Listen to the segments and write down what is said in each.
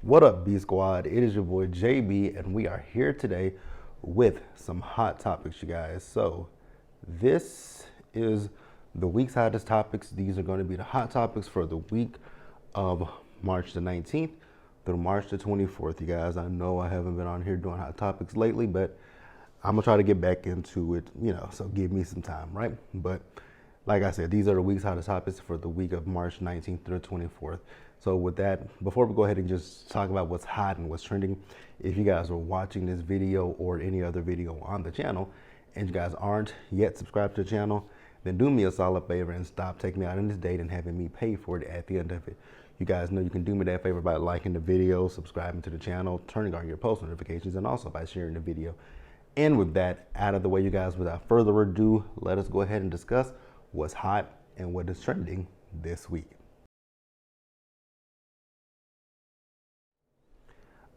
What up, B Squad? It is your boy JB, and we are here today with some hot topics, you guys. So, this is the week's hottest topics. These are going to be the hot topics for the week of March the 19th through March the 24th, you guys. I know I haven't been on here doing hot topics lately, but I'm gonna try to get back into it, so give me some time, right? But like I said, these are the week's hottest topics for the week of March 19th through 24th. So with that, before we go ahead and just talk about what's hot and what's trending, if you guys are watching this video or any other video on the channel and you guys aren't yet subscribed to the channel, then do me a solid favor and stop taking me out on this date and having me pay for it at the end of it. You guys know you can do me that favor by liking the video, subscribing to the channel, turning on your post notifications, and also by sharing the video. And with that out of the way, you guys, without further ado, let us go ahead and discuss what's hot and what is trending this week.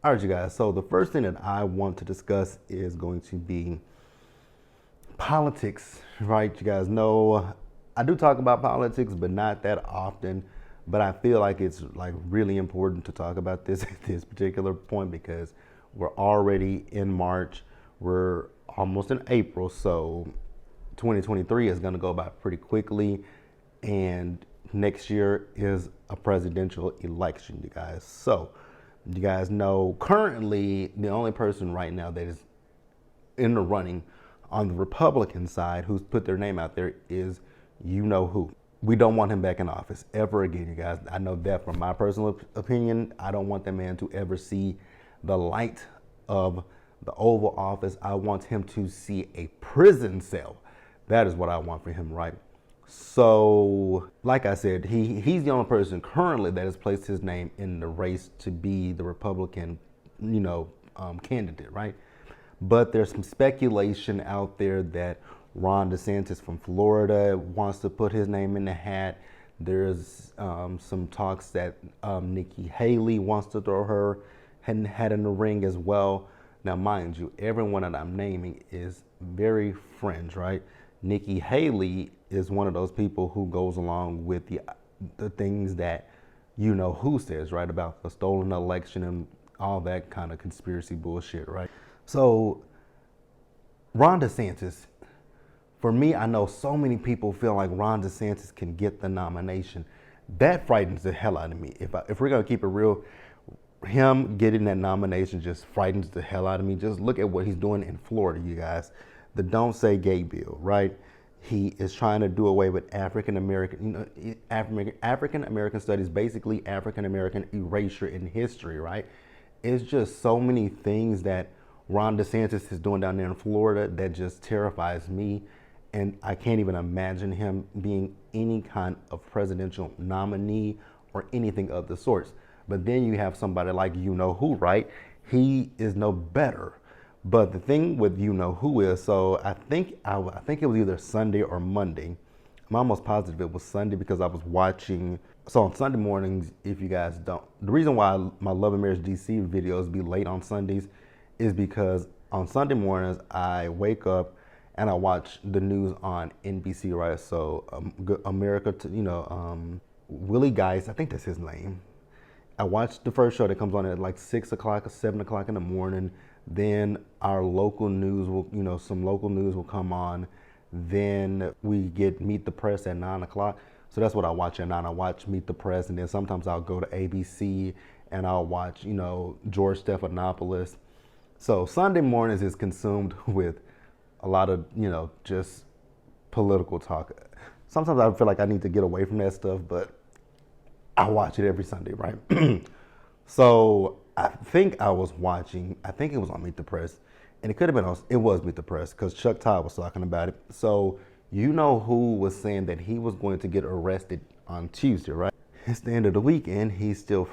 All right, you guys, so the first thing that I want to discuss is going to be politics, right? You guys know I do talk about politics, but not that often. But I feel like it's really important to talk about this at this particular point because we're already in March. We're almost in April, so 2023 is going to go by pretty quickly, and next year is a presidential election, you guys. So you guys know currently the only person right now that is in the running on the Republican side who's put their name out there is you know who. We don't want him back in office ever again, you guys. I know that from my personal opinion. I don't want that man to ever see the light of the Oval Office. I want him to see a prison cell. That is what I want for him, right? So, like I said, he's the only person currently that has placed his name in the race to be the Republican, candidate, right? But there's some speculation out there that Ron DeSantis from Florida wants to put his name in the hat. There's some talks that Nikki Haley wants to throw her hat in the ring as well. Now, mind you, everyone that I'm naming is very fringe, right? Nikki Haley is one of those people who goes along with the things that you know who says, right, about the stolen election and all that kind of conspiracy bullshit, right? So Ron DeSantis, for me, I know so many people feel like Ron DeSantis can get the nomination. That frightens the hell out of me. If we're gonna keep it real, him getting that nomination just frightens the hell out of me. Just look at what he's doing in Florida, you guys. The Don't Say Gay bill, right? He is trying to do away with African American studies, basically African American erasure in history, right? It's just so many things that Ron DeSantis is doing down there in Florida that just terrifies me. And I can't even imagine him being any kind of presidential nominee or anything of the sorts. But then you have somebody like you know who, right? He is no better. But the thing with you know who is, so I think it was either Sunday or Monday. I'm almost positive it was Sunday because I was watching. So on Sunday mornings, if you guys don't, the reason why my Love and Marriage DC videos be late on Sundays is because on Sunday mornings I wake up and I watch the news on NBC, right? So America, Willie Geist, I think that's his name. I watch the first show that comes on at like 6 o'clock or 7 o'clock in the morning. Then our local news will, some local news will come on. Then we get Meet the Press at 9 o'clock. So that's what I watch at 9. I watch Meet the Press, and then sometimes I'll go to ABC and I'll watch, George Stephanopoulos. So Sunday mornings is consumed with a lot of, just political talk. Sometimes I feel like I need to get away from that stuff, but I watch it every Sunday, right? So I think it was on Meet the Press, and it could have been it was Meet the Press because Chuck Todd was talking about it. So you know who was saying that he was going to get arrested on Tuesday, right? It's the end of the weekend. He's still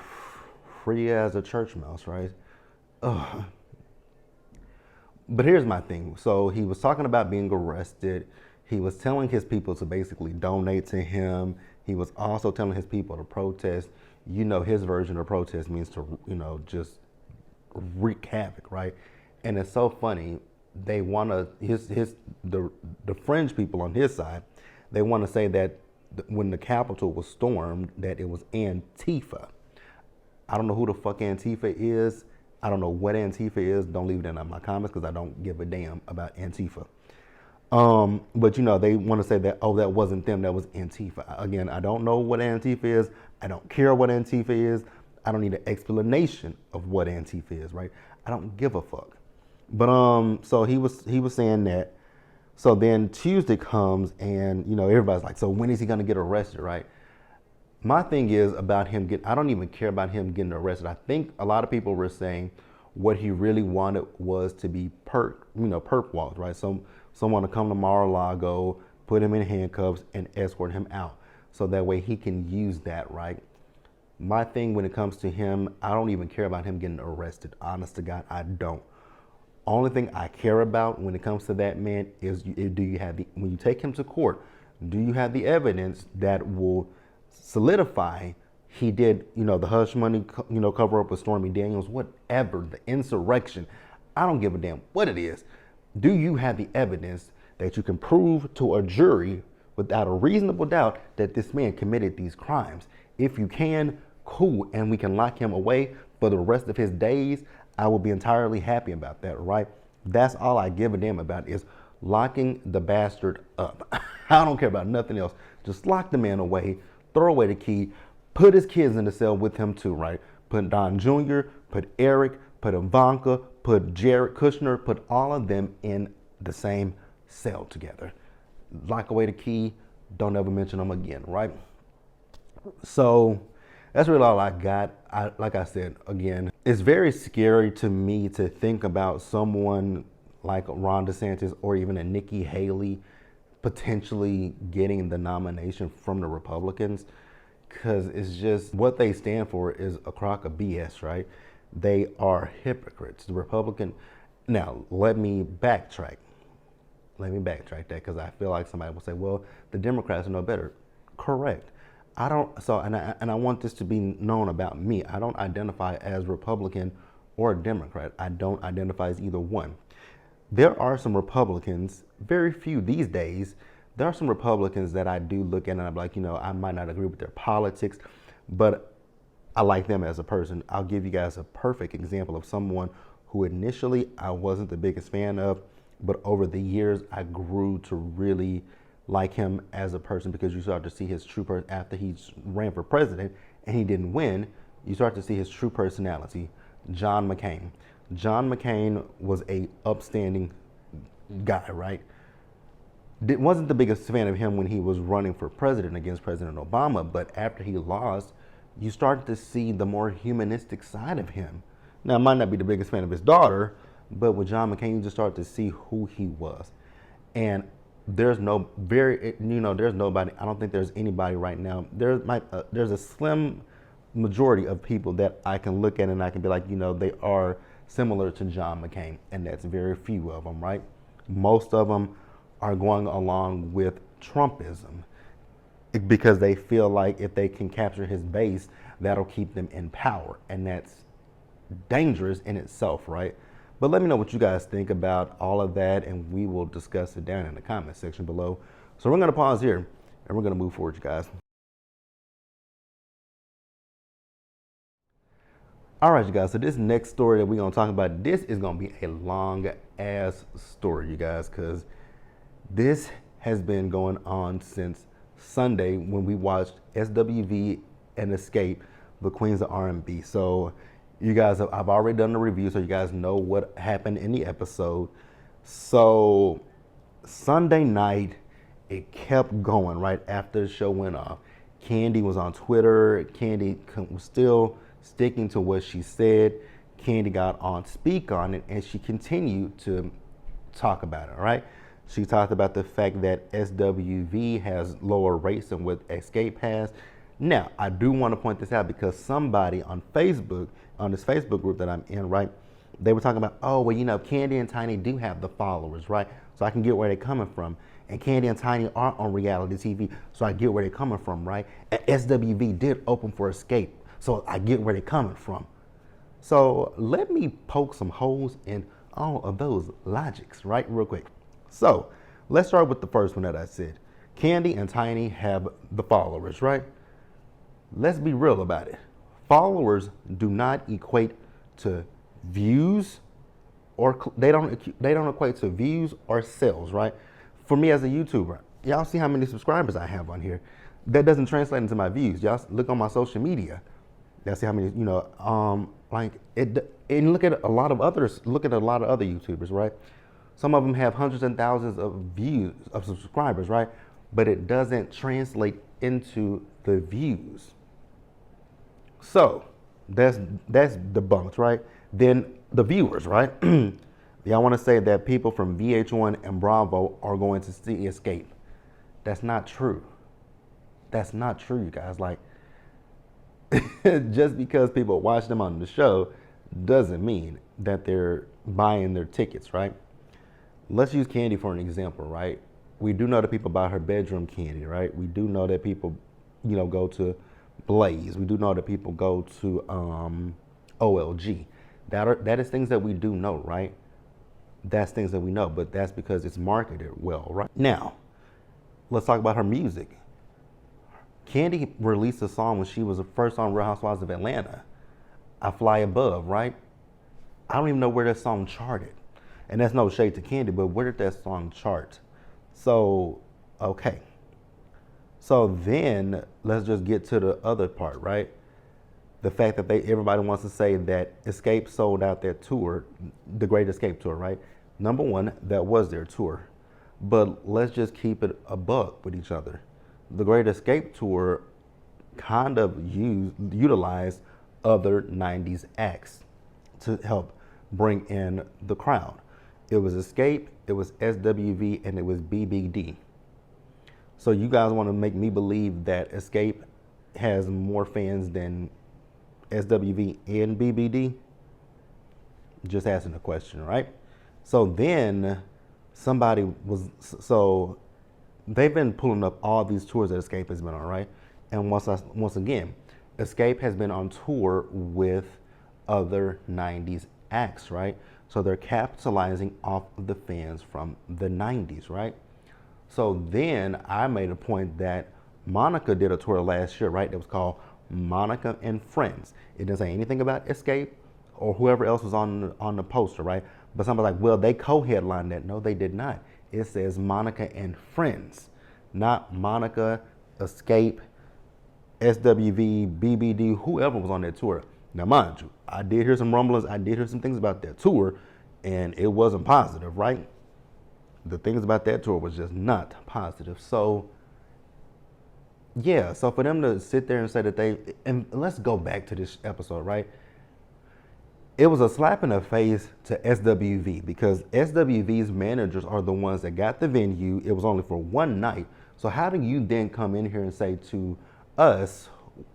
free as a church mouse, right? Ugh. But here's my thing. So he was talking about being arrested. He was telling his people to basically donate to him. He was also telling his people to protest. His version of protest means to, just wreak havoc, right? And it's so funny. They want to, the fringe people on his side, they want to say that when the Capitol was stormed, that it was Antifa. I don't know who the fuck Antifa is. I don't know what Antifa is. Don't leave it in my comments because I don't give a damn about Antifa. But you know, they want to say that, oh, that wasn't them, that was Antifa. Again, I don't know what Antifa is. I don't care what Antifa is. I don't need an explanation of what Antifa is, right? I don't give a fuck. But so he was saying that. So then Tuesday comes and, you know, everybody's like, so when is he gonna get arrested, right? My thing is about him I don't even care about him getting arrested. I think a lot of people were saying what he really wanted was to be perp walked, right? Someone to come to Mar-a-Lago, put him in handcuffs and escort him out. So that way he can use that, right? My thing when it comes to him, I don't even care about him getting arrested. Honest to God, I don't. Only thing I care about when it comes to that man is when you take him to court, do you have the evidence that will solidify he did, you know, the hush money, cover up with Stormy Daniels, whatever, the insurrection. I don't give a damn what it is. Do you have the evidence that you can prove to a jury without a reasonable doubt that this man committed these crimes? If you can, cool, and we can lock him away for the rest of his days, I will be entirely happy about that, right? That's all I give a damn about is locking the bastard up. I don't care about nothing else. Just lock the man away, throw away the key, put his kids in the cell with him too, right? Put Don Jr., put Eric, put Ivanka, put Jared Kushner, put all of them in the same cell together. Lock away the key, don't ever mention them again, right? So that's really all I got. Like I said, again, it's very scary to me to think about someone like Ron DeSantis or even a Nikki Haley potentially getting the nomination from the Republicans, because it's just what they stand for is a crock of BS, right? They are hypocrites. The Republican. Now, let me backtrack that because I feel like somebody will say, well, the Democrats are no better. Correct. I don't, so, and I want this to be known about me. I don't identify as Republican or Democrat. I don't identify as either one. There are some Republicans, very few these days, there are some Republicans that I do look at and I'm like, I might not agree with their politics, but I like them as a person. I'll give you guys a perfect example of someone who initially I wasn't the biggest fan of, but over the years I grew to really like him as a person because you start to see his true person after he ran for president and he didn't win. You start to see his true personality. John McCain. John McCain was a upstanding guy, right? Wasn't the biggest fan of him when he was running for president against President Obama, but after he lost, you started to see the more humanistic side of him. Now, I might not be the biggest fan of his daughter, but with John McCain, you just start to see who he was. And there's nobody, I don't think there's anybody right now. There's a slim majority of people that I can look at and I can be like, they are similar to John McCain, and that's very few of them, right? Most of them are going along with Trumpism because they feel like if they can capture his base, that'll keep them in power, and that's dangerous in itself, right? But let me know what you guys think about all of that, and we will discuss it down in the comment section below. So we're going to pause here, and we're going to move forward, you guys. All right, you guys, so this next story that we're going to talk about, this is going to be a long-ass story, you guys, because this has been going on since Sunday when we watched SWV and Escape, the Queens of R&B. So you guys, I've already done the review, so you guys know what happened in the episode. So Sunday night, it kept going right after the show went off. Candy was on Twitter. Candy was still sticking to what she said. Candy got on Speak On It, and she continued to talk about it, right? She talked about the fact that SWV has lower rates than what Escape has. Now, I do want to point this out because somebody on Facebook, on this Facebook group that I'm in, right, they were talking about, oh, well, Candy and Tiny do have the followers, right? So I can get where they're coming from. And Candy and Tiny are on reality TV, so I get where they're coming from, right? And SWV did open for Escape, so I get where they're coming from. So let me poke some holes in all of those logics, right, real quick. So let's start with the first one that I said. Candy and Tiny have the followers, right? Let's be real about it. followers do not equate to views, or they don't equate to views or sales, right? For me as a YouTuber, y'all see how many subscribers I have on here. That doesn't translate into my views. Y'all look on my social media. Y'all see how many, like it. And look at a lot of others. Look at a lot of other YouTubers, right? Some of them have hundreds and thousands of views, of subscribers, right? But it doesn't translate into the views. So that's debunked, right? Then the viewers, right? Y'all want to say that people from VH1 and Bravo are going to see Escape. That's not true. That's not true, you guys. Like, just because people watch them on the show doesn't mean that they're buying their tickets, right? Let's use Candy for an example, right? We do know that people buy her bedroom candy, right? We do know that people, go to Blaze. We do know that people go to OLG. That is things that we do know, right? That's things that we know, but that's because it's marketed well, right? Now, let's talk about her music. Candy released a song when she was first on Real Housewives of Atlanta, I Fly Above, right? I don't even know where that song charted. And that's no shade to Candy, but where did that song chart? So, okay. So then let's just get to the other part, right? The fact that everybody wants to say that Escape sold out their tour, the Great Escape tour, right? Number one, that was their tour. But let's just keep it a buck with each other. The Great Escape tour kind of utilized other 90s acts to help bring in the crowd. It was Escape, it was SWV, and it was BBD. So you guys want to make me believe that Escape has more fans than SWV and BBD? Just asking a question, right? So then they've been pulling up all these tours that Escape has been on, right? And once again, Escape has been on tour with other 90s acts, right? So they're capitalizing off of the fans from the 90s, right? So then I made a point that Monica did a tour last year, right? It was called Monica and Friends. It didn't say anything about Escape or whoever else was on the poster, right? But somebody's like, well, they co-headlined that. No, they did not. It says Monica and Friends, not Monica, Escape, SWV, BBD, whoever was on that tour. Now, mind you, I did hear some rumblings. I did hear some things about that tour, and it wasn't positive, right? The things about that tour was just not positive. So, yeah, so for them to sit there and say that and let's go back to this episode, right? It was a slap in the face to SWV because SWV's managers are the ones that got the venue. It was only for one night. So how do you then come in here and say to us,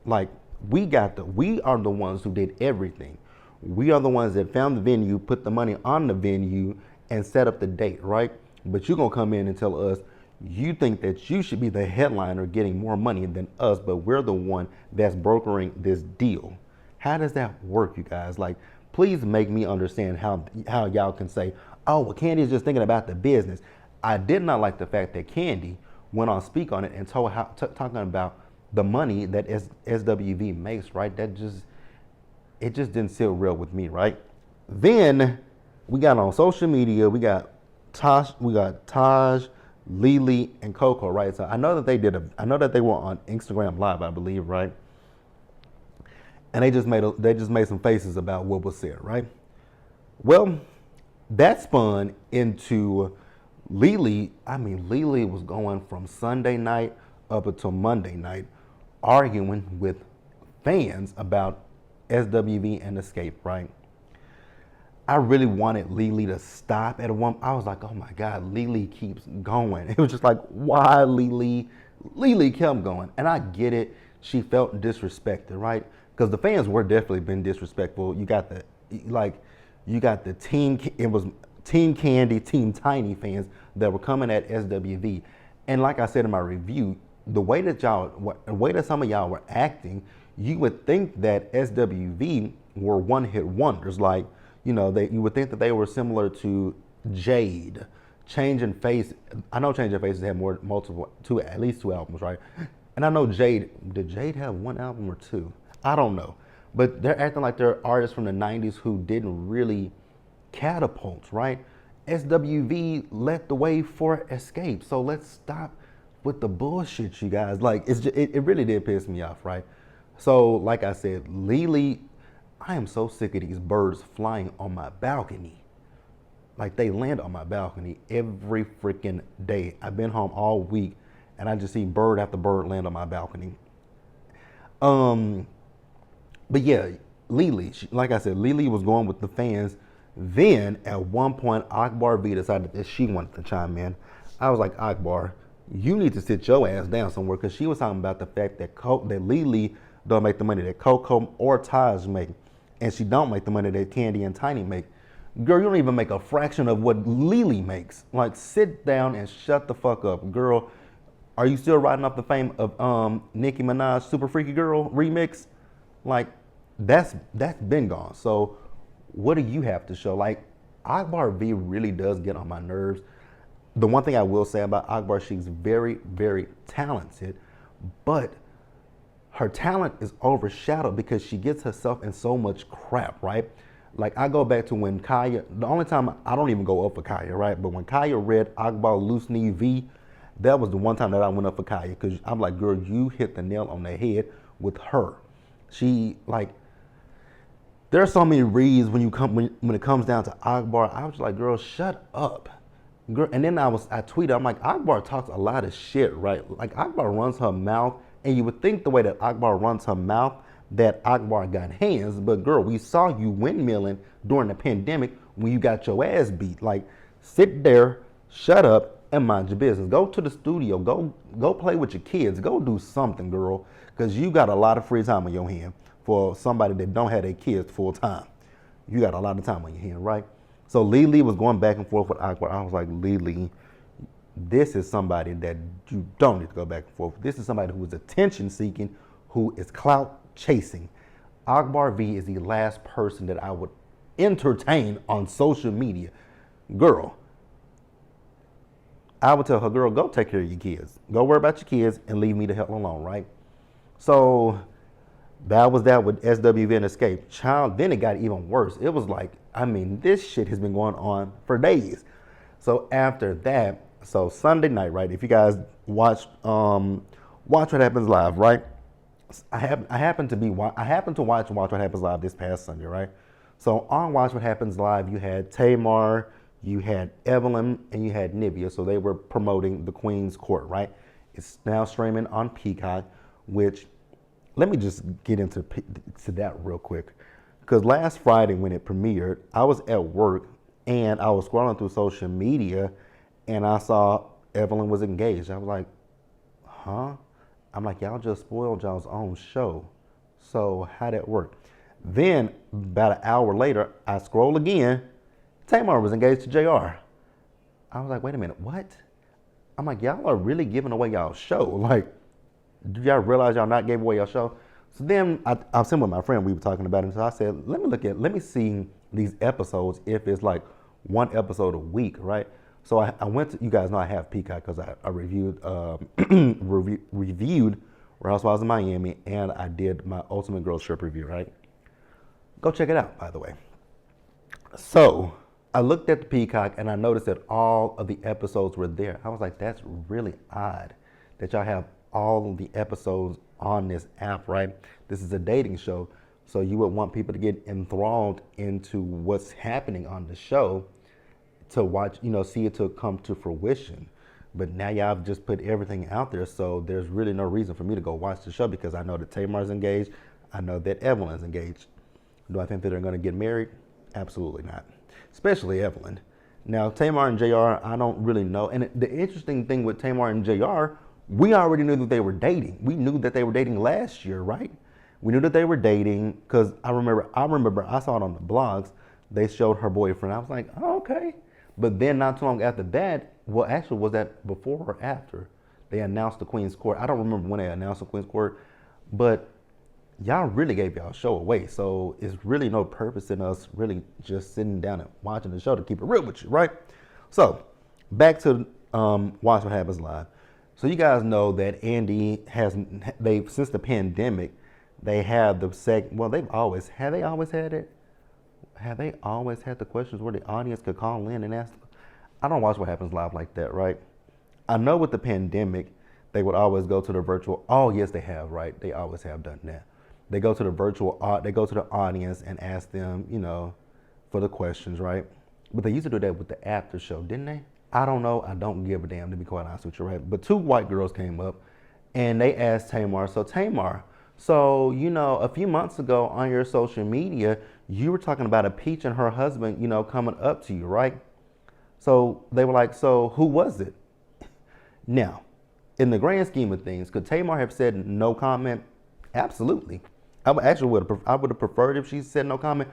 like, we are the ones who did everything. We are the ones that found the venue, put the money on the venue, and set up the date, right? But you're going to come in and tell us you think that you should be the headliner getting more money than us, but we're the one that's brokering this deal. How does that work, you guys? Like, please make me understand how y'all can say, oh, well, Candy is just thinking about the business. I did not like the fact that Candy went on speak on it and talking about the money that SWV makes, right? It just didn't sit real with me, right? Then we got on social media, we got Taj, Lily, and Coco, right? So I know that they were on Instagram Live, I believe, right? And they just made some faces about what was said, right? Well, that spun into Lily. I mean, Lily was going from Sunday night up until Monday night, arguing with fans about SWV and Escape, right? I really wanted Lily to stop at one. I was like, oh my God, Lily keeps going. It was just like, why Lily? Lily kept going. And I get it. She felt disrespected, right? Because the fans were definitely been disrespectful. You got the team, it was Team Candy, Team Tiny fans that were coming at SWV. And like I said in my review, the way that some of y'all were acting, you would think that SWV were one-hit wonders. Like, you would think that they were similar to Jade. Change in Face. I know Change in Faces had at least two albums, right? And I know did Jade have one album or two? I don't know. but they're acting like they're artists from the 90s who didn't really catapult, right? SWV led the way for Escape. So let's stop with the bullshit, you guys. Like, it really did piss me off, right? So, like I said, Lily, I am so sick of these birds flying on my balcony. Like, they land on my balcony every freaking day. I've been home all week, and I just see bird after bird land on my balcony. But yeah, Lily, like I said, Lily was going with the fans. Then at one point, Akbar V decided that she wanted to chime in. I was like, Akbar, you need to sit your ass down somewhere, because she was talking about the fact that that Lily don't make the money that Coco or Taj make, and she don't make the money that Candy and Tiny make. Girl, you don't even make a fraction of what Lily makes. Like, sit down and shut the fuck up, girl. Are you still riding off the fame of Nicki Minaj Super Freaky Girl remix? Like, that's been gone. So what do you have to show? Like, Akbar V really does get on my nerves. The one thing I will say about Akbar, she's very, very talented, but her talent is overshadowed because she gets herself in so much crap, right? Like, I go back to when Kaya, the only time I don't even go up for Kaya, right? But when Kaya read Akbar Loose Knee V, that was the one time that I went up for Kaya, because I'm like, girl, you hit the nail on the head with her. She, like, there are so many reads when it comes down to Akbar. I was just like, girl, shut up. Girl, and then I tweeted, I'm like, Akbar talks a lot of shit, right? Like, Akbar runs her mouth, and you would think the way that Akbar runs her mouth that Akbar got hands, but girl, we saw you windmilling during the pandemic when you got your ass beat. Like, sit there, shut up, and mind your business. Go to the studio, go play with your kids, go do something, girl, because you got a lot of free time on your hand for somebody that don't have their kids full time. You got a lot of time on your hand, right? So Lily was going back and forth with Akbar. I was like, Lily, this is somebody that you don't need to go back and forth. This is somebody who is attention seeking, who is clout chasing. Akbar V is the last person that I would entertain on social media. Girl, I would tell her, girl, go take care of your kids. Go worry about your kids and leave me the hell alone, right? So that was that with SWV and Escape. Child, then it got even worse. It was like, I mean, this shit has been going on for days. So after that, so Sunday night, right? If you guys watch What Happens Live, right? I happened to watch What Happens Live this past Sunday, right? So on Watch What Happens Live, you had Tamar, you had Evelyn, and you had Nivea. So they were promoting the Queen's Court, right? It's now streaming on Peacock, which, let me just get into that real quick. Because last Friday when it premiered, I was at work and I was scrolling through social media and I saw Evelyn was engaged. I was like, huh? I'm like, y'all just spoiled y'all's own show. So how'd that work? Then about an hour later, I scroll again. Tamar was engaged to JR. I was like, wait a minute, what? I'm like, y'all are really giving away y'all's show. Like, do y'all realize y'all not gave away your show? So then I was sitting with my friend, we were talking about it. So I said, let me see these episodes if it's like one episode a week, right? So I went to, you guys know I have Peacock because I reviewed reviewed Real Housewives of Miami, and I did my Ultimate Girls Trip review, right? Go check it out, by the way. So I looked at the Peacock and I noticed that all of the episodes were there. I was like, that's really odd that y'all have all of the episodes on this app, right? This is a dating show, so you would want people to get enthralled into what's happening on the show to watch, see it to come to fruition. But now y'all have just put everything out there, so there's really no reason for me to go watch the show because I know that Tamar's engaged. I know that Evelyn's engaged. Do I think that they're going to get married? Absolutely not. Especially Evelyn. Now, Tamar and JR, I don't really know. And the interesting thing with Tamar and JR, we already knew that they were dating. We knew that they were dating last year, right? We knew that they were dating because I remember I saw it on the blogs. They showed her boyfriend. I was like, oh, okay. But then not too long after that, well, actually, was that before or after they announced the Queen's Court? I don't remember when they announced the Queen's Court, but y'all really gave y'all show away. So it's really no purpose in us really just sitting down and watching the show to keep it real with you, right? So back to Watch What Happens Live. So you guys know that Andy since the pandemic, they have the well, they always had it? Have they always had the questions where the audience could call in and ask? I don't watch What Happens Live like that, right? I know with the pandemic, they would always go to the virtual. Oh, yes, they have, right? They always have done that. They go to the they go to the audience and ask them, for the questions, right? But they used to do that with the after show, didn't they? I don't know. I don't give a damn, to be quite honest with you, right? But two white girls came up and they asked Tamar, so Tamar, so, a few months ago on your social media, you were talking about a Peach and her husband, coming up to you, right? So they were like, so who was it? Now, in the grand scheme of things, could Tamar have said no comment? Absolutely. I would have preferred if she said no comment.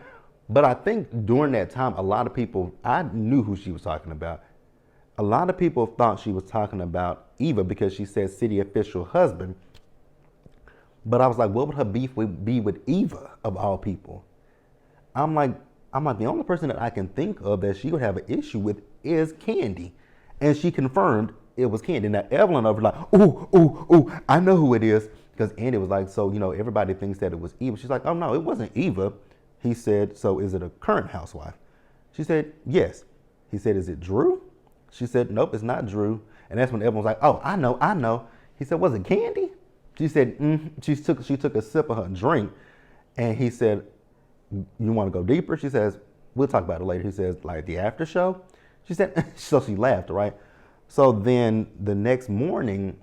But I think during that time, a lot of people, I knew who she was talking about. A lot of people thought she was talking about Eva because she said city official husband. But I was like, what would her beef be with Eva of all people? I'm like, the only person that I can think of that she would have an issue with is Candy. And she confirmed it was Candy. Now Evelyn over like, ooh, I know who it is. Because Andy was like, so, everybody thinks that it was Eva. She's like, oh no, it wasn't Eva. He said, so is it a current housewife? She said, yes. He said, is it Drew? She said, nope, it's not Drew. And that's when Evelyn was like, oh, I know. He said, was it Candy? She said, she took a sip of her drink. And he said, you want to go deeper? She says, we'll talk about it later. He says, like the after show? She said, so she laughed, right? So then the next morning,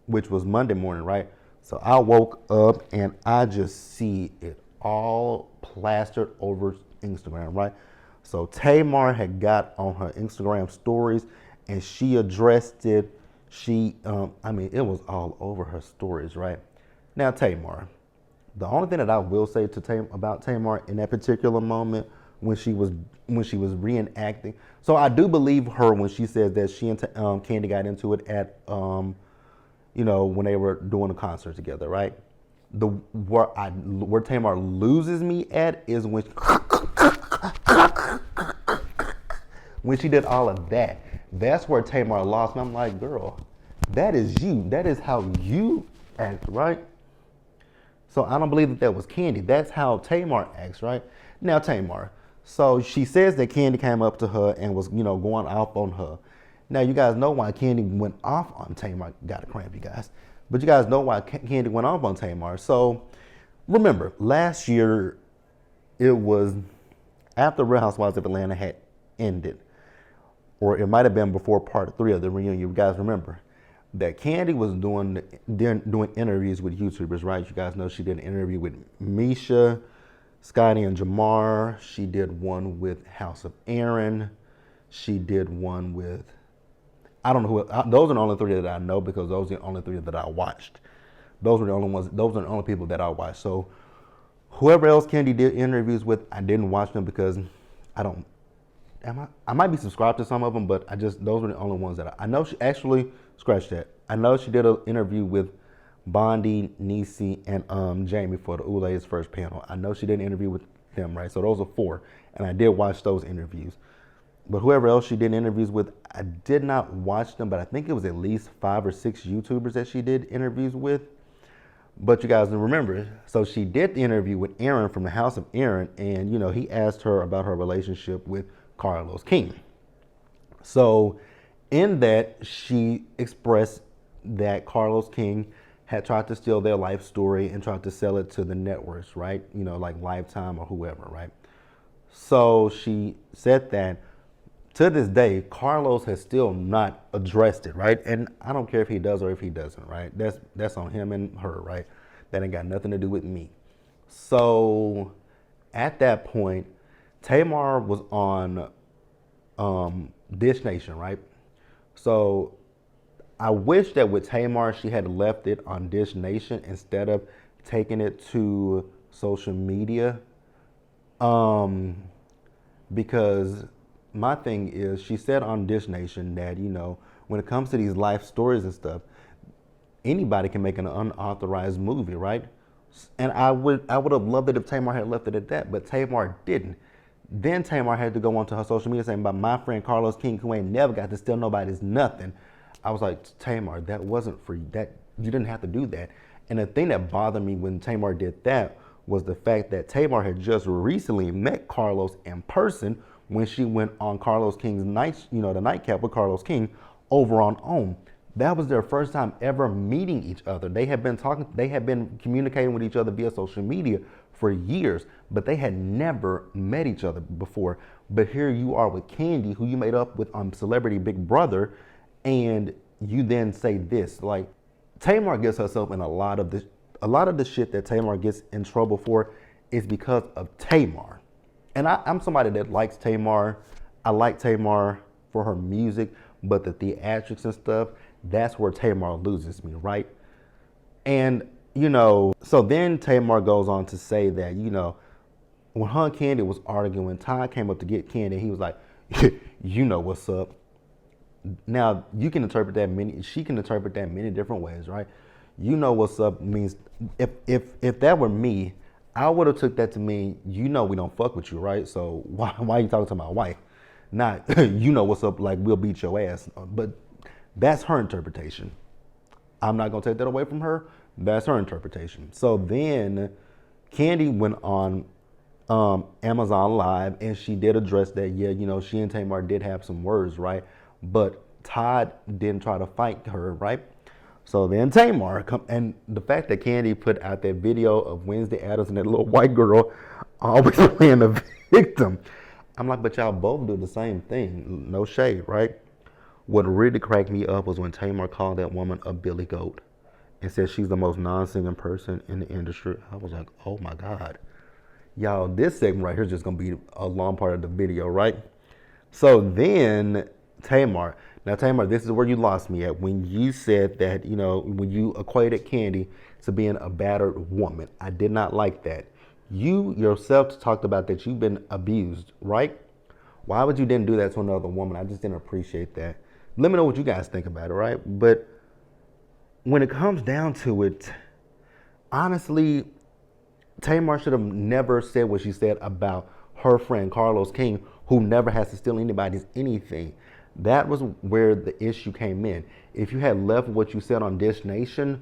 which was Monday morning, right? So I woke up and I just see it all plastered over Instagram, right? So Tamar had got on her Instagram stories and she addressed it. It was all over her stories, right? Now, Tamar, the only thing that I will say about Tamar in that particular moment when she was reenacting. So I do believe her when she says that she and Candy got into it at when they were doing a concert together, right? Where Tamar loses me at is when she did all of that. That's where Tamar lost me. I'm like, girl, that is you. That is how you act, right? So I don't believe that was Candy. That's how Tamar acts, right? Now, Tamar. So she says that Candy came up to her and was, going off on her. Now, you guys know why Candy went off on Tamar. Got a cramp, you guys. But you guys know why Candy went off on Tamar. So remember, last year, it was after Real Housewives of Atlanta had ended. Or it might have been before part 3 of the reunion. You guys remember that Candy was doing interviews with YouTubers, right? You guys know she did an interview with Misha, Scotty, and Jamar. She did one with House of Aaron. She did one with, I don't know who. Those are the only 3 that I know because those are the only 3 that I watched. Those were the only ones. Those are the only people that I watched. So whoever else Candy did interviews with, I didn't watch them because I don't. I might be subscribed to some of them, but those were the only ones that I know. She actually scratched that. I know she did an interview with Bondi, Niecy, and Jamie for the Oulay's first panel. I know she did an interview with them, right? So those are 4, and I did watch those interviews. But whoever else she did interviews with, I did not watch them, but I think it was at least 5 or 6 YouTubers that she did interviews with. But you guys remember, so she did the interview with Aaron from the House of Aaron, and he asked her about her relationship with Carlos King. So in that, she expressed that Carlos King had tried to steal their life story and tried to sell it to the networks, right? Like Lifetime or whoever, right? So she said that to this day, Carlos has still not addressed it, right? And I don't care if he does or if he doesn't, right? That's on him and her, right? That ain't got nothing to do with me. So at that point, Tamar was on Dish Nation, right? So I wish that with Tamar, she had left it on Dish Nation instead of taking it to social media. Because my thing is, she said on Dish Nation that, when it comes to these life stories and stuff, anybody can make an unauthorized movie, right? And I would have loved it if Tamar had left it at that, but Tamar didn't. Then Tamar had to go onto her social media saying about my friend Carlos King, who ain't never got to steal nobody's nothing. I was like, Tamar, that wasn't for you. That you didn't have to do that. And the thing that bothered me when Tamar did that was the fact that Tamar had just recently met Carlos in person when she went on Carlos King's night, the nightcap with Carlos King over on OWN. That was their first time ever meeting each other. They had been communicating with each other via social media for years, but they had never met each other before. But here you are with Candy, who you made up with on Celebrity Big Brother, and you then say this. Like, Tamar gets herself in a lot of the shit that Tamar gets in trouble for is because of Tamar. And I'm somebody that likes Tamar. I like Tamar for her music, but the theatrics and stuff, that's where Tamar loses me, right? And, so then Tamar goes on to say that, when her and Candy was arguing, Todd came up to get Candy, he was like, you know what's up. Now, she can interpret that many different ways, right? You know what's up means, if that were me, I would have took that to mean, we don't fuck with you, right? So why are you talking to my wife? Not, you know what's up, like, we'll beat your ass. But that's her interpretation. I'm not going to take that away from her. That's her interpretation. So then Candy went on Amazon Live, and she did address that, she and Tamar did have some words, right? But Todd didn't try to fight her, right? So then Tamar, and the fact that Candy put out that video of Wednesday Addams and that little white girl always playing the victim. I'm like, but y'all both do the same thing. No shade, right? What really cracked me up was when Tamar called that woman a billy goat and said she's the most non-singing person in the industry. I was like, oh my God. Y'all, this segment right here is just going to be a long part of the video, right? So then Tamar, this is where you lost me at when you said that, when you equated Candy to being a battered woman. I did not like that. You yourself talked about that you've been abused, right? Why would you then do that to another woman? I just didn't appreciate that. Let me know what you guys think about it, right? But when it comes down to it, honestly, Tamar should have never said what she said about her friend Carlos King, who never has to steal anybody's anything. That was where the issue came in. If you had left what you said on Dish Nation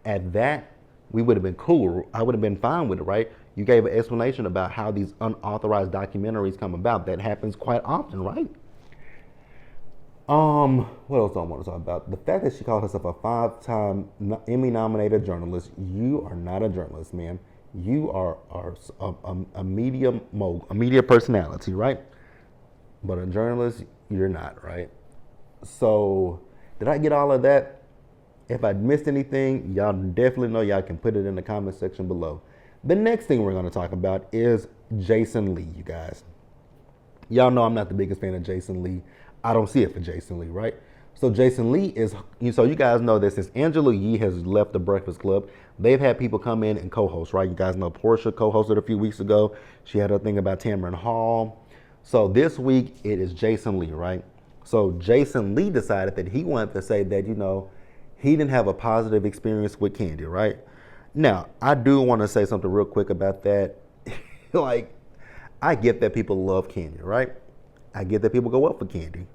at that, we would have been cool. I would have been fine with it, right? You gave an explanation about how these unauthorized documentaries come about. That happens quite often, right? What else do I want to talk about? The fact that she called herself a 5-time Emmy-nominated journalist. You are not a journalist, man. You are a media personality, right? But a journalist, you're not, right? So, did I get all of that? If I missed anything, y'all definitely know y'all can put it in the comment section below. The next thing we're going to talk about is Jason Lee, you guys. Y'all know I'm not the biggest fan of Jason Lee. I don't see it for Jason Lee, right? So Jason Lee is, so you guys know that since Angela Yee has left the Breakfast Club, they've had people come in and co-host, right? You guys know Portia co-hosted a few weeks ago. She had her thing about Tamron Hall. So this week it is Jason Lee, right? So Jason Lee decided that he wanted to say that, he didn't have a positive experience with Candy, right? Now, I do want to say something real quick about that. Like, I get that people love Candy, right? I get that people go up for Candy.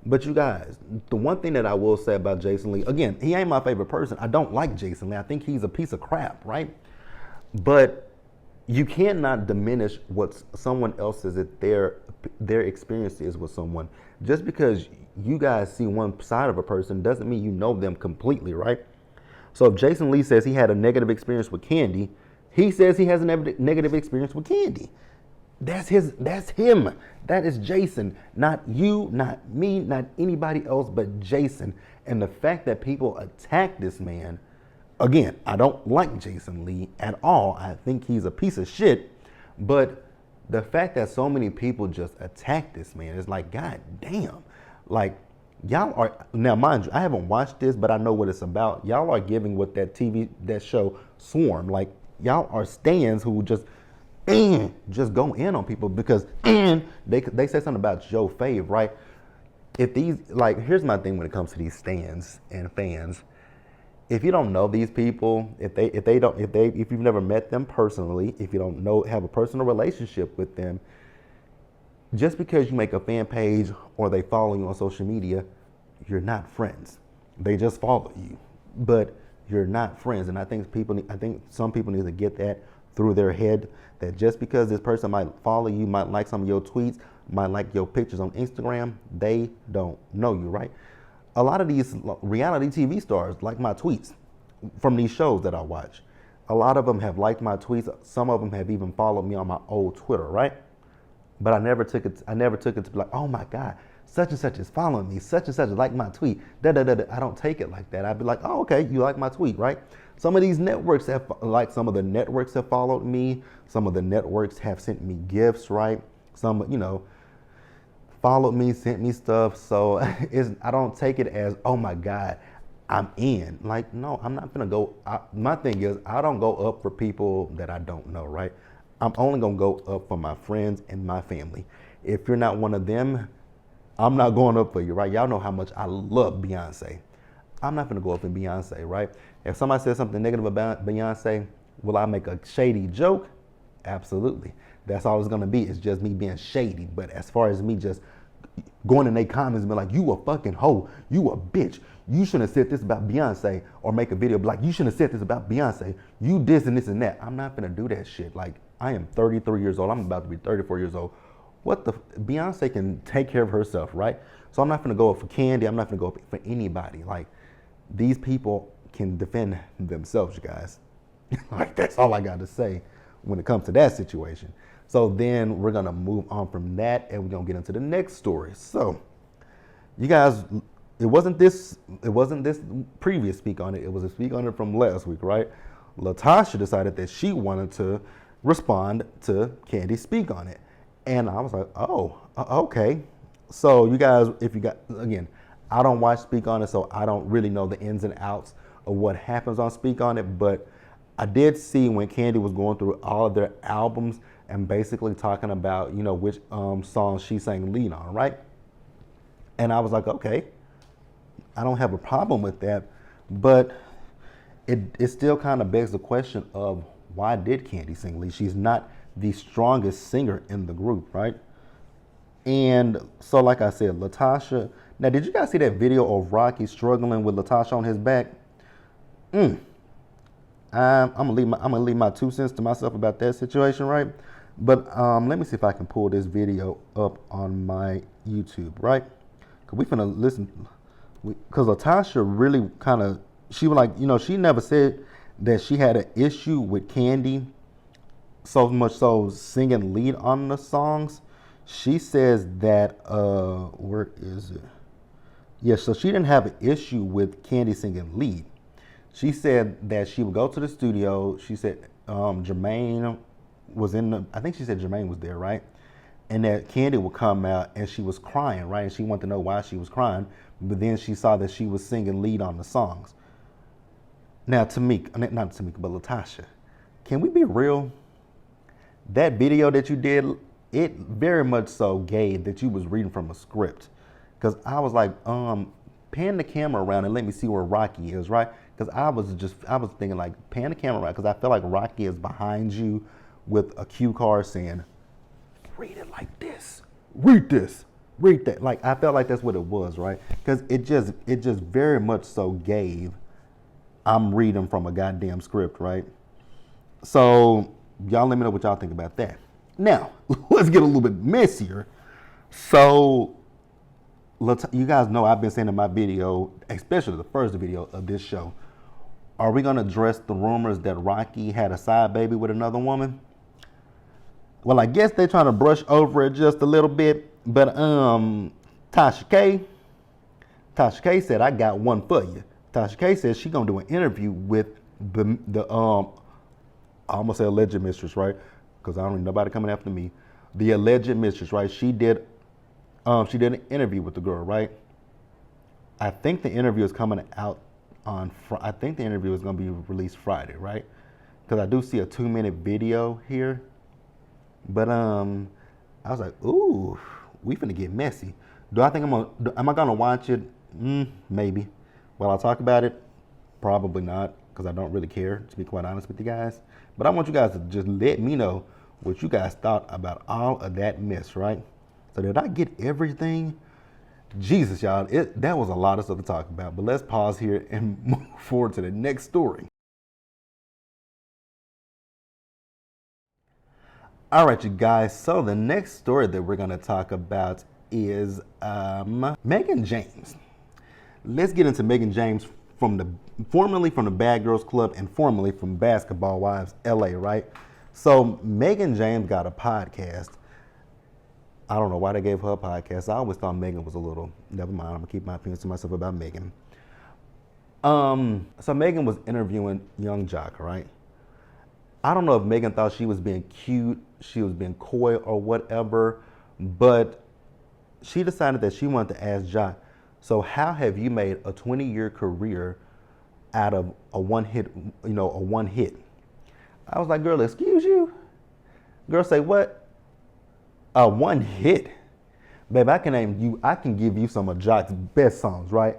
But you guys, the one thing that I will say about Jason Lee, again, he ain't my favorite person. I don't like Jason Lee. I think he's a piece of crap, right? But you cannot diminish what someone else says that their experience is with someone. Just because you guys see one side of a person doesn't mean you know them completely, right? So if Jason Lee says he had a negative experience with Candy, he says he has a negative experience with Candy. That's him. That is Jason. Not you, not me, not anybody else but Jason. And the fact that people attack this man, again, I don't like Jason Lee at all. I think he's a piece of shit. But the fact that so many people just attack this man is like, God damn. Like, y'all are, now mind you, I haven't watched this, but I know what it's about. Y'all are giving what that show Swarm. Like, y'all are stands who just go in on people because they say something about Joe Fave, right? If these, like, here's my thing when it comes to these stands and fans. If you don't know these people, if you've never met them personally, if you don't have a personal relationship with them, just because you make a fan page or they follow you on social media, you're not friends. They just follow you. But you're not friends. And I think some people need to get that through their head, that just because this person might follow you, might like some of your tweets, might like your pictures on Instagram, they don't know you, right? A lot of these reality TV stars like my tweets from these shows that I watch. A lot of them have liked my tweets. Some of them have even followed me on my old Twitter, right? But I never took it. I never took it to be like, oh my God, such and such is following me. Such and such like my tweet. Da da da da. I don't take it like that. I'd be like, oh okay, you like my tweet, right? Some of these networks have, like some of the networks have followed me. Some of the networks have sent me gifts, right? Some, followed me, sent me stuff. So I don't take it as, oh my God, I'm in. Like, no, I'm not gonna go. My thing is, I don't go up for people that I don't know, right? I'm only gonna go up for my friends and my family. If you're not one of them, I'm not going up for you, right? Y'all know how much I love Beyonce. I'm not gonna go up for Beyonce, right? If somebody says something negative about Beyonce, will I make a shady joke? Absolutely. That's all it's gonna be. It's just me being shady. But as far as me just going in their comments and be like, you a fucking hoe, you a bitch, you shouldn't have said this about Beyonce, or make a video like, you shouldn't have said this about Beyonce, you this and this and that. I'm not gonna do that shit. Like, I am 33 years old. I'm about to be 34 years old. Beyonce can take care of herself, right? So I'm not gonna go up for Candy. I'm not gonna go up for anybody. Like, these people can defend themselves, you guys. Like, that's all I got to say when it comes to that situation. So then we're gonna move on from that, and we're gonna get into the next story. So, you guys, it wasn't this previous speak on it. It was a speak on it from last week, right? Latasha decided that she wanted to respond to Candy's speak on it, and I was like, oh, okay. So you guys, again, I don't watch Speak On It, so I don't really know the ins and outs of what happens on Speak On It, but I did see when Candy was going through all of their albums and basically talking about, which songs she sang lead on, right? And I was like, okay, I don't have a problem with that, but it still kind of begs the question of, why did Candy sing lead? She's not the strongest singer in the group, right? And so, like I said, Latasha. Now, did you guys see that video of Rocky struggling with Latasha on his back? I'm gonna leave my 2 cents to myself about that situation, right? But let me see if I can pull this video up on my YouTube, right? Cause we finna listen. Cause Latasha really kind of, she was like, she never said that she had an issue with Candy so much so singing lead on the songs. She says that where is it? Yeah, so she didn't have an issue with Candy singing lead. She said that she would go to the studio. She said Jermaine was I think she said Jermaine was there, right? And that Candy would come out and she was crying, right? And she wanted to know why she was crying. But then she saw that she was singing lead on the songs. Now, Tamika, not Tamika, but Latasha, can we be real? That video that you did, it very much so gave that you was reading from a script. Because I was like, pan the camera around and let me see where Rocky is, right? Because I was thinking like, pan the camera around, because I feel like Rocky is behind you with a cue card saying, read it like this, read this, read that. Like, I felt like that's what it was, right? Because it just very much so gave, I'm reading from a goddamn script, right? So y'all let me know what y'all think about that. Now, let's get a little bit messier. So, you guys know I've been saying in my video, especially the first video of this show, are we gonna address the rumors that Rocky had a side baby with another woman? Well, I guess they're trying to brush over it just a little bit, but Tasha K said, I got one for you. Tasha K says she's gonna do an interview with the I almost say alleged mistress, right? Because I don't need nobody coming after me. The alleged mistress, right? She did an interview with the girl, right? I think the interview is coming out I think the interview is gonna be released Friday, right? Because I do see a 2-minute video here. But I was like, ooh, we finna get messy. Am I gonna watch it? Maybe. Will I talk about it? Probably not, because I don't really care, to be quite honest with you guys. But I want you guys to just let me know what you guys thought about all of that mess, right? So did I get everything? Jesus, y'all, that was a lot of stuff to talk about. But let's pause here and move forward to the next story. All right, you guys. So the next story that we're gonna talk about is Megan James. Let's get into Megan James formerly from the Bad Girls Club and formerly from Basketball Wives LA, right? So Megan James got a podcast. I don't know why they gave her a podcast. I always thought Megan was a little, never mind, I'm gonna keep my opinions to myself about Megan. So Megan was interviewing young Jock, right? I don't know if Megan thought she was being cute, she was being coy or whatever, but she decided that she wanted to ask Jock, so how have you made a 20-year career out of a one hit? I was like, girl, excuse you? Girl, say what? A one hit? Babe, I can give you some of Jock's best songs, right?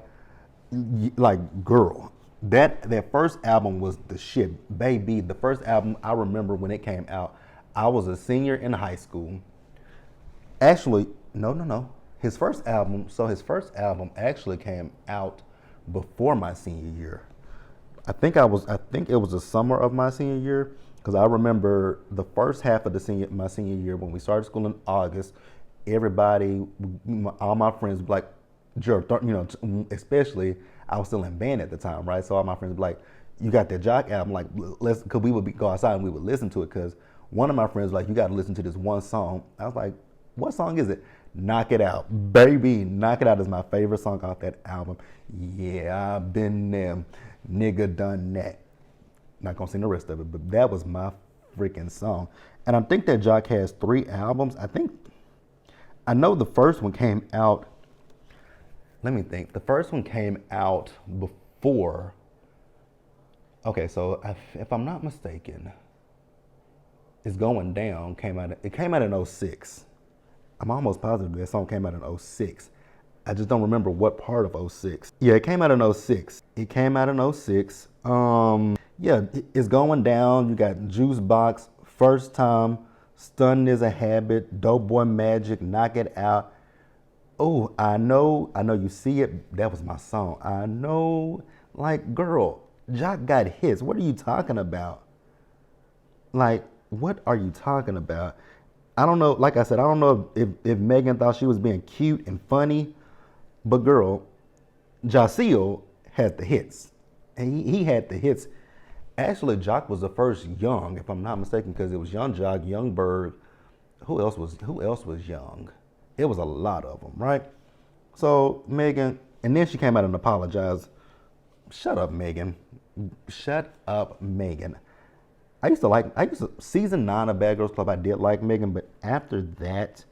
Like, girl, that first album was the shit. Baby, the first album, I remember when it came out, I was a senior in high school. Actually, no. His first album actually came out before my senior year. I think it was the summer of my senior year, because I remember the first half of my senior year when we started school in August. Everybody, all my friends, like, especially I was still in band at the time, right? So all my friends were like, "You got that Jock album? Like, because we would go outside and we would listen to it." Because one of my friends was like, "You got to listen to this one song." I was like, "What song is it?" "Knock It Out." Baby, "Knock It Out" is my favorite song off that album. Yeah, I've been them, nigga done that. Not gonna sing the rest of it, but that was my freaking song. And I think that Jock has 3 albums. I know the first one came out. Let me think. The first one came out before. Okay, so if I'm not mistaken, It's Going Down it came out in 06. I'm almost positive that song came out in 06. I just don't remember what part of 06. Yeah, it came out in 06. Yeah, It's Going Down. You got Juice Box, First Time, Stunned is a Habit, Dope Boy Magic, Knock It Out. Oh, I know you see it. That was my song. I know, like, girl, Jock got hits. What are you talking about? Like, what are you talking about? I don't know. Like I said, I don't know if Megan thought she was being cute and funny, but girl, Jaceel had the hits. And he had the hits. Actually, Jock was the first young, if I'm not mistaken, because it was Young Jock, Young Berg. Who else was young? It was a lot of them, right? So Megan, and then she came out and apologized. Shut up, Megan. Shut up, Megan. Season 9 of Bad Girls Club, I did like Megan, but after that,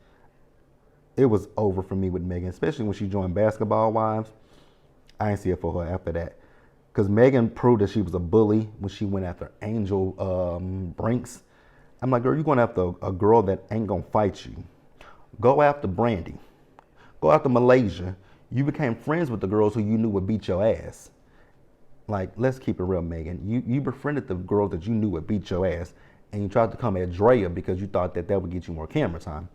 it was over for me with Megan, especially when she joined Basketball Wives. I ain't see it for her after that. Because Megan proved that she was a bully when she went after Angel Brinks. I'm like, girl, you're going after a girl that ain't going to fight you. Go after Brandy. Go after Malaysia. You became friends with the girls who you knew would beat your ass. Like, let's keep it real, Megan. You befriended the girls that you knew would beat your ass, and you tried to come at Drea because you thought that would get you more camera time.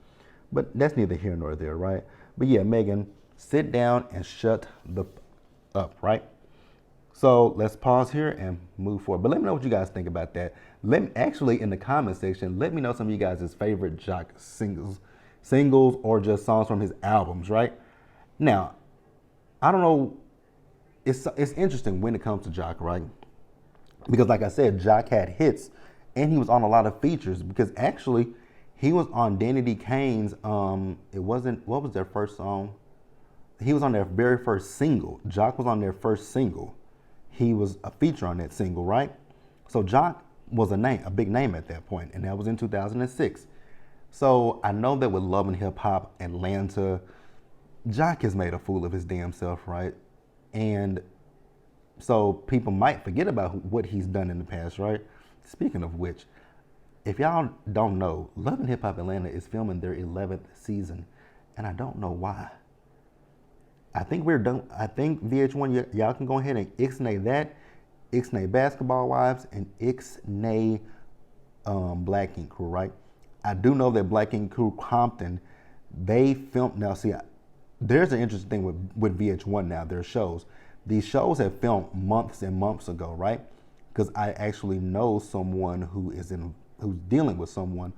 But that's neither here nor there, right? But yeah, Megan, sit down and shut the up, right? So let's pause here and move forward. But let me know what you guys think about that. Actually, in the comment section, let me know some of you guys' favorite Jock singles or just songs from his albums, right? Now, I don't know. It's interesting when it comes to Jock, right? Because like I said, Jock had hits and he was on a lot of features, because actually he was on Danny D. Kane's, what was their first song? He was on their very first single. Jock was on their first single. He was a feature on that single, right? So Jock was a big name at that point, and that was in 2006. So I know that with Love and Hip Hop Atlanta, Jock has made a fool of his damn self, right? And so people might forget about what he's done in the past, right? Speaking of which, if y'all don't know, Love and Hip Hop Atlanta is filming their 11th season, and I don't know why. I think we're done. I think VH1, y'all can go ahead and ixnay that, ixnay Basketball Wives, and ixnay Black Ink Crew, right? I do know that Black Ink Crew Compton, they filmed, now see, there's an interesting thing with VH1 now. Their shows. These shows have filmed months and months ago, right? Because I actually know someone who's dealing with someone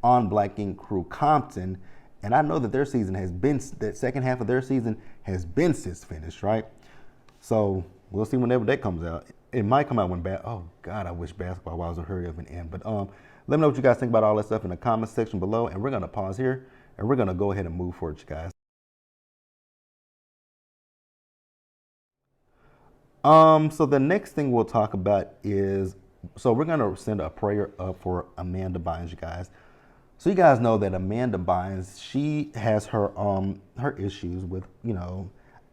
on Black Ink Crew Compton, and I know that their season has been, that second half of their season has been since finished, right? So we'll see whenever that comes out. It might come out when oh God, I wish Basketball Wives would hurry up and end. But let me know what you guys think about all that stuff in the comment section below, and we're gonna pause here and we're gonna go ahead and move forward, you guys. So the next thing we'll talk about is, so we're gonna send a prayer up for Amanda Bynes, you guys. So you guys know that Amanda Bynes, she has her issues with,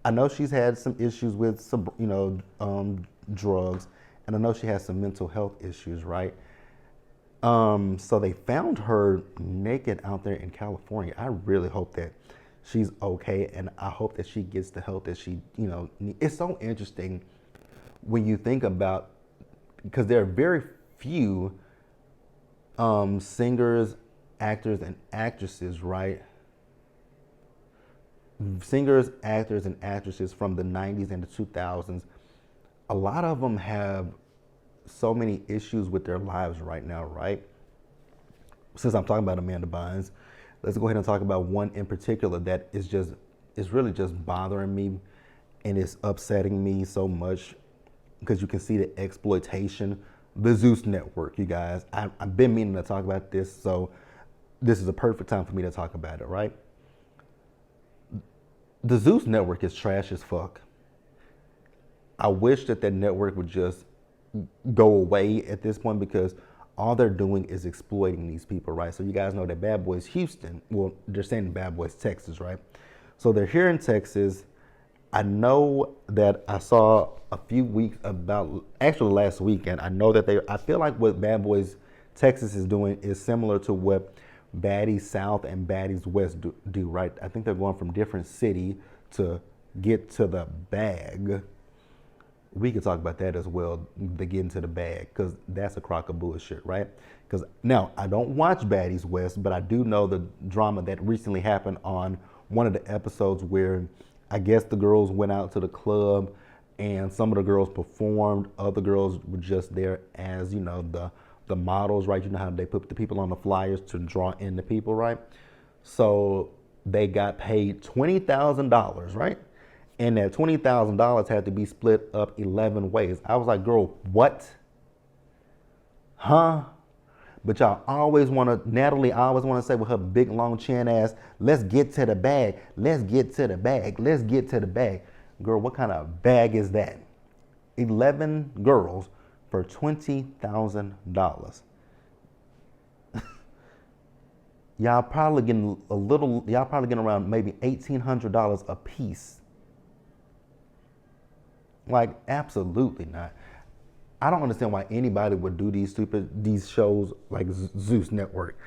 I know she's had some issues with some, drugs, and I know she has some mental health issues, right? So they found her naked out there in California. I really hope that she's okay, and I hope that she gets the help that she, it's so interesting when you think about, because there are very few singers, actors, and actresses, right? Singers, actors, and actresses from the 90s and the 2000s. A lot of them have so many issues with their lives right now, right? Since I'm talking about Amanda Bynes, let's go ahead and talk about one in particular that is really just bothering me, and it's upsetting me so much, because you can see the exploitation. The Zeus Network, you guys. I've been meaning to talk about this, so this is a perfect time for me to talk about it, right? The Zeus Network is trash as fuck. I wish that network would just go away at this point, because all they're doing is exploiting these people, right? So you guys know that Bad Boys Houston, well, they're saying Bad Boys Texas, right? So they're here in Texas. I know that I saw a few weeks about, actually last weekend, I know that I feel like what Bad Boys Texas is doing is similar to what Baddies South and Baddies West do, right? I think they're going from different city to get to the bag. We could talk about that as well, the getting to the bag, because that's a crock of bullshit, right? Because now, I don't watch Baddies West, but I do know the drama that recently happened on one of the episodes where I guess the girls went out to the club and some of the girls performed. Other girls were just there as, the models, right? You know how they put the people on the flyers to draw in the people, right? So they got paid $20,000, right? And that $20,000 had to be split up 11 ways. I was like, girl, what? Huh? But y'all always want to, Natalie always want to say with her big long chin ass, let's get to the bag, let's get to the bag, let's get to the bag. Girl, what kind of bag is that? 11 girls for $20,000. Y'all probably getting around maybe $1,800 a piece. Like, absolutely not. I don't understand why anybody would do these shows like Zeus Network,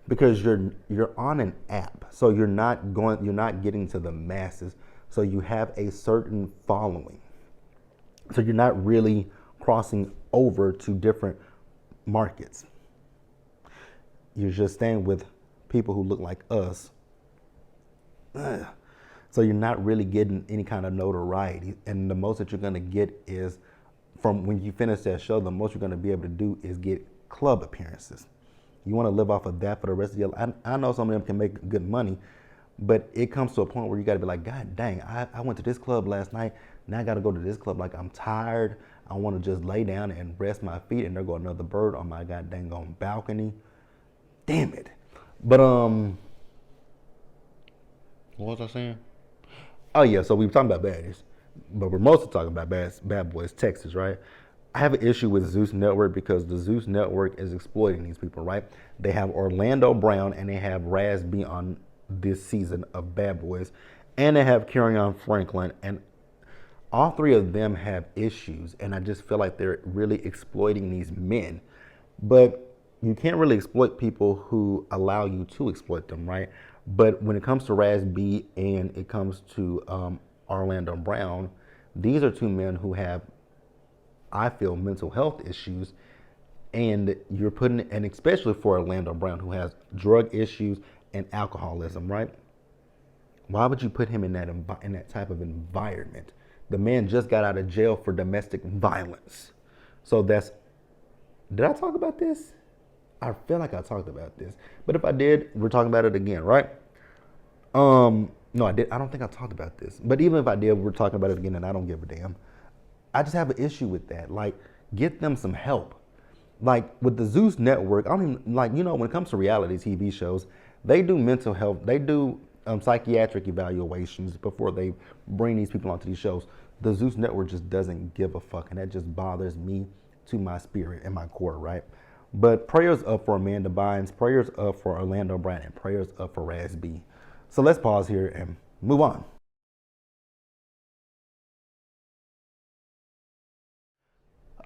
because you're on an app, so you're not getting to the masses, so you have a certain following, so you're not really crossing over to different markets. You're just staying with people who look like us. Ugh. So you're not really getting any kind of notoriety, and the most that you're gonna get is, from when you finish that show, the most you're going to be able to do is get club appearances. You want to live off of that for the rest of your life. I know some of them can make good money, but it comes to a point where you got to be like, God dang, I went to this club last night. Now I got to go to this club. Like, I'm tired. I want to just lay down and rest my feet, and there go another bird on my god dang on balcony. Damn it. But what was I saying? Oh yeah, so we were talking about baddies, but we're mostly talking about Bad Boys Texas, right? I have an issue with Zeus Network because the Zeus Network is exploiting these people, right? They have Orlando Brown and they have Raz B on this season of Bad Boys, and they have Kerrion Franklin, and all three of them have issues, and I just feel like they're really exploiting these men. But you can't really exploit people who allow you to exploit them, right? But when it comes to Raz B and it comes to Orlando Brown, these are two men who have, I feel, mental health issues, and you're putting, and especially for Orlando Brown, who has drug issues and alcoholism, right? Why would you put him in that type of environment? The man just got out of jail for domestic violence. So that's, did I talk about this? I feel like I talked about this. But if I did, we're talking about it again, right? No, I did. I don't think I talked about this. But even if I did, we're talking about it again and I don't give a damn. I just have an issue with that. Like, get them some help. Like with the Zeus Network, I don't even like, when it comes to reality TV shows, they do mental health, they do psychiatric evaluations before they bring these people onto these shows. The Zeus Network just doesn't give a fuck, and that just bothers me to my spirit and my core, right? But prayers up for Amanda Bynes, prayers up for Orlando Brown, and prayers up for Raz B. So let's pause here and move on.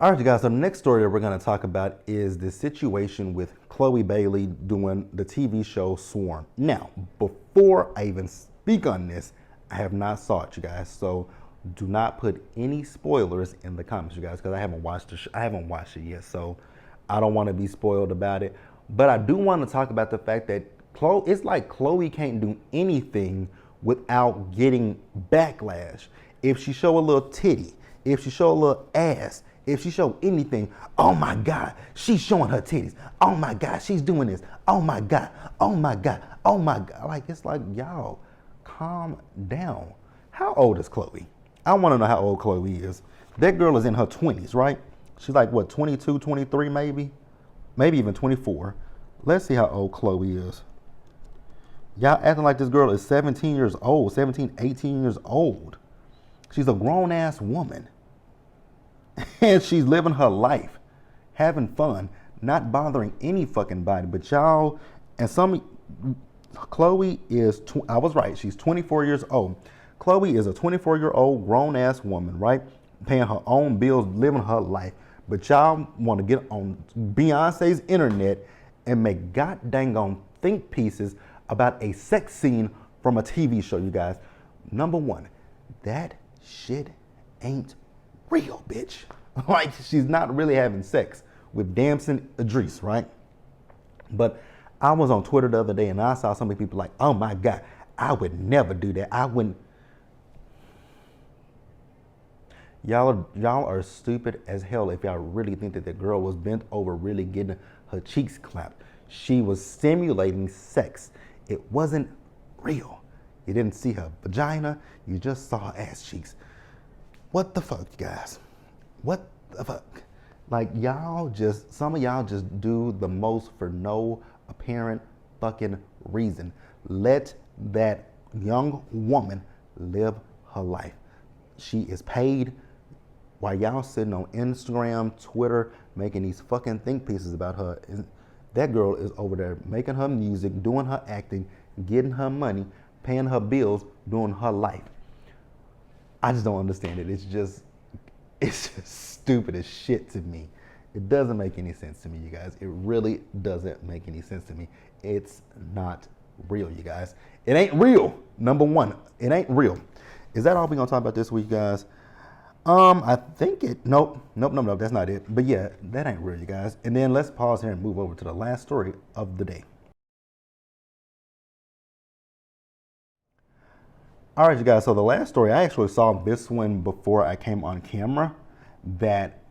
All right, you guys, so the next story that we're going to talk about is the situation with Chloe Bailey doing the TV show Swarm. Now, before I even speak on this, I have not saw it, you guys, so do not put any spoilers in the comments, you guys, because I haven't watched it yet, so I don't want to be spoiled about it. But I do want to talk about the fact that it's like Chloe can't do anything without getting backlash. If she show a little titty, if she show a little ass, if she show anything, oh my God, she's showing her titties. Oh my God, she's doing this. Oh my God, oh my God, oh my God. Like, it's like, y'all, calm down. How old is Chloe? I want to know how old Chloe is. That girl is in her 20s, right? She's like, what, 22, 23 maybe? Maybe even 24. Let's see how old Chloe is. Y'all acting like this girl is 17 years old, 17, 18 years old. She's a grown-ass woman. And she's living her life, having fun, not bothering any fucking body. But y'all, Chloe is, I was right, she's 24 years old. Chloe is a 24-year-old grown-ass woman, right? Paying her own bills, living her life. But y'all want to get on Beyonce's internet and make god dang on think pieces about a sex scene from a TV show, you guys. Number one, that shit ain't real, bitch. Like, she's not really having sex with Damson Idris, right? But I was on Twitter the other day and I saw so many people like, oh my God, I would never do that. I wouldn't. Y'all are stupid as hell if y'all really think that the girl was bent over really getting her cheeks clapped. She was simulating sex. It wasn't real. You didn't see her vagina, you just saw her ass cheeks. What the fuck, you guys? What the fuck? Like, some of y'all just do the most for no apparent fucking reason. Let that young woman live her life. She is paid while y'all sitting on Instagram, Twitter, making these fucking think pieces about her. That girl is over there making her music, doing her acting, getting her money, paying her bills, doing her life. I just don't understand it. It's just stupid as shit to me. It doesn't make any sense to me, you guys. It really doesn't make any sense to me. It's not real, you guys. It ain't real. Number one, it ain't real. Is that all we're gonna talk about this week, guys? I think nope, that's not it. But yeah, that ain't real, you guys. And then let's pause here and move over to the last story of the day. All right, you guys, so the last story, I actually saw this one before I came on camera, that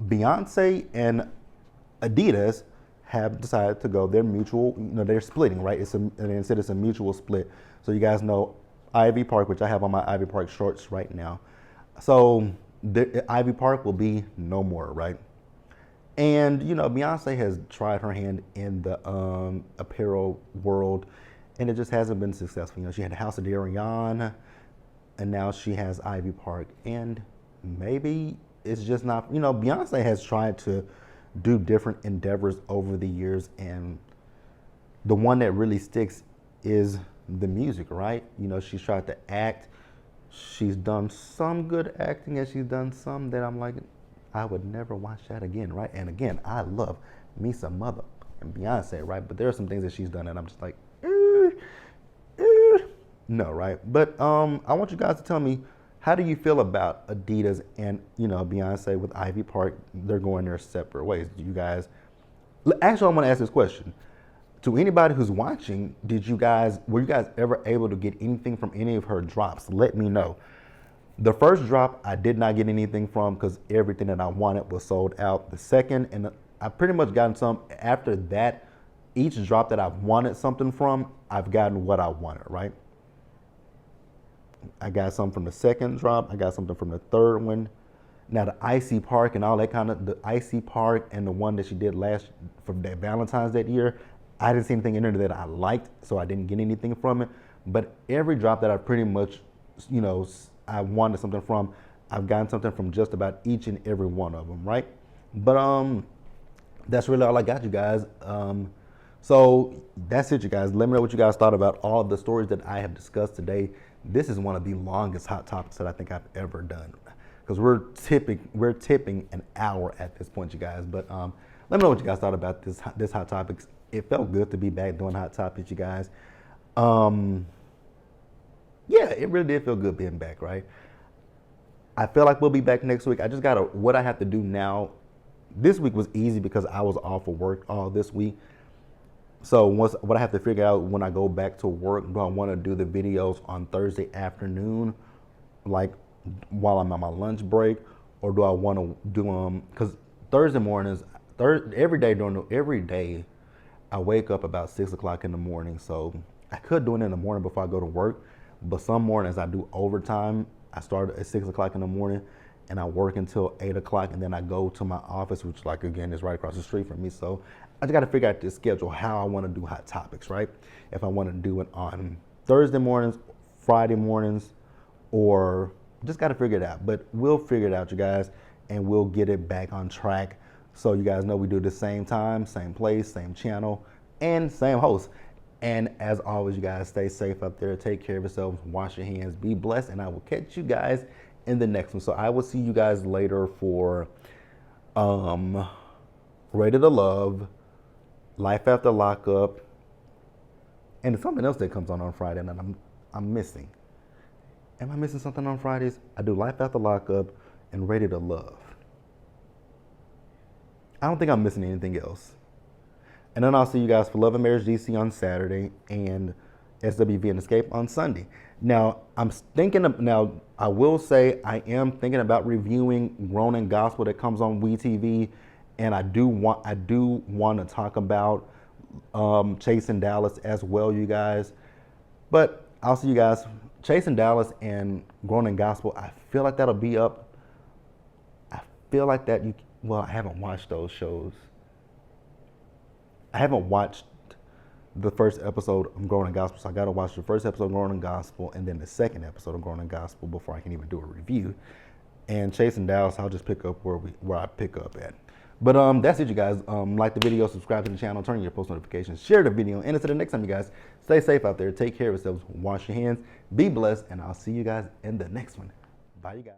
Beyonce and Adidas have decided to go their mutual, they're splitting, right? They said it's a mutual split. So you guys know Ivy Park, which I have on my Ivy Park shorts right now. So the Ivy Park will be no more, right? And, Beyonce has tried her hand in the apparel world, and it just hasn't been successful. She had the House of Darion, and now she has Ivy Park. And maybe it's just not, Beyonce has tried to do different endeavors over the years, and the one that really sticks is the music, right? She's tried to act. She's done some good acting, and she's done some that I'm like, I would never watch that again, right? And again, I love me some mother and Beyonce, right? But there are some things that she's done, and I'm just like, no, right? But I want you guys to tell me, how do you feel about Adidas and Beyonce with Ivy Park? They're going their separate ways. Do you guys? Actually, I want to ask this question: to anybody who's watching, were you guys ever able to get anything from any of her drops? Let me know. The first drop I did not get anything from because everything that I wanted was sold out. The second, and I pretty much gotten some after that. Each drop that I've wanted something from, I've gotten what I wanted, right? I got something from the second drop. I got something from the third one. Now the Icy Park and all that kind of, the Icy Park and the one that she did last from that Valentine's that year, I didn't see anything in there that I liked, so I didn't get anything from it. But every drop that I pretty much, I wanted something from, I've gotten something from just about each and every one of them, right? But that's really all I got, you guys. So that's it, you guys. Let me know what you guys thought about all of the stories that I have discussed today. This is one of the longest hot topics that I think I've ever done, because we're tipping an hour at this point, you guys. But let me know what you guys thought about this hot topics. It felt good to be back doing hot topics, you guys. Yeah, it really did feel good being back, right? I feel like we'll be back next week. I just got what I have to do now. This week was easy because I was off of work all this week. So what I have to figure out when I go back to work, do I want to do the videos on Thursday afternoon, like while I'm on my lunch break, or do I want to do because Thursday mornings, every day I wake up about 6 o'clock in the morning. So I could do it in the morning before I go to work, but some mornings I do overtime. I start at 6 o'clock in the morning and I work until 8 o'clock, and then I go to my office, which, like, again, is right across the street from me. So I just got to figure out this schedule, how I want to do hot topics, right? If I want to do it on Thursday mornings, Friday mornings, or just got to figure it out. But we'll figure it out, you guys, and we'll get it back on track. So you guys know we do it the same time, same place, same channel, and same host. And as always, you guys, stay safe up there. Take care of yourselves. Wash your hands. Be blessed. And I will catch you guys in the next one. So I will see you guys later for Rated to Love, Life After Lockup, and there's something else that comes on Friday that I'm missing. Am I missing something on Fridays? I do Life After Lockup and Rated to Love. I don't think I'm missing anything else. And then I'll see you guys for Love and Marriage DC on Saturday and SWV and Escape on Sunday. Now, I will say I am thinking about reviewing Grown in Gospel that comes on WeTV, and I do want to talk about Chasing Dallas as well, you guys. But I'll see you guys. Chasing Dallas and Grown in Gospel, I feel like that'll be up. I feel like that I haven't watched those shows. I haven't watched the first episode of Grown in Gospel, so I got to watch the first episode of Grown in Gospel and then the second episode of Grown in Gospel before I can even do a review. And Chasing Dallas, I'll just pick up where I pick up at. But that's it, you guys. Like the video, subscribe to the channel, turn on your post notifications, share the video, and until the next time, you guys, stay safe out there, take care of yourselves, wash your hands, be blessed, and I'll see you guys in the next one. Bye, you guys.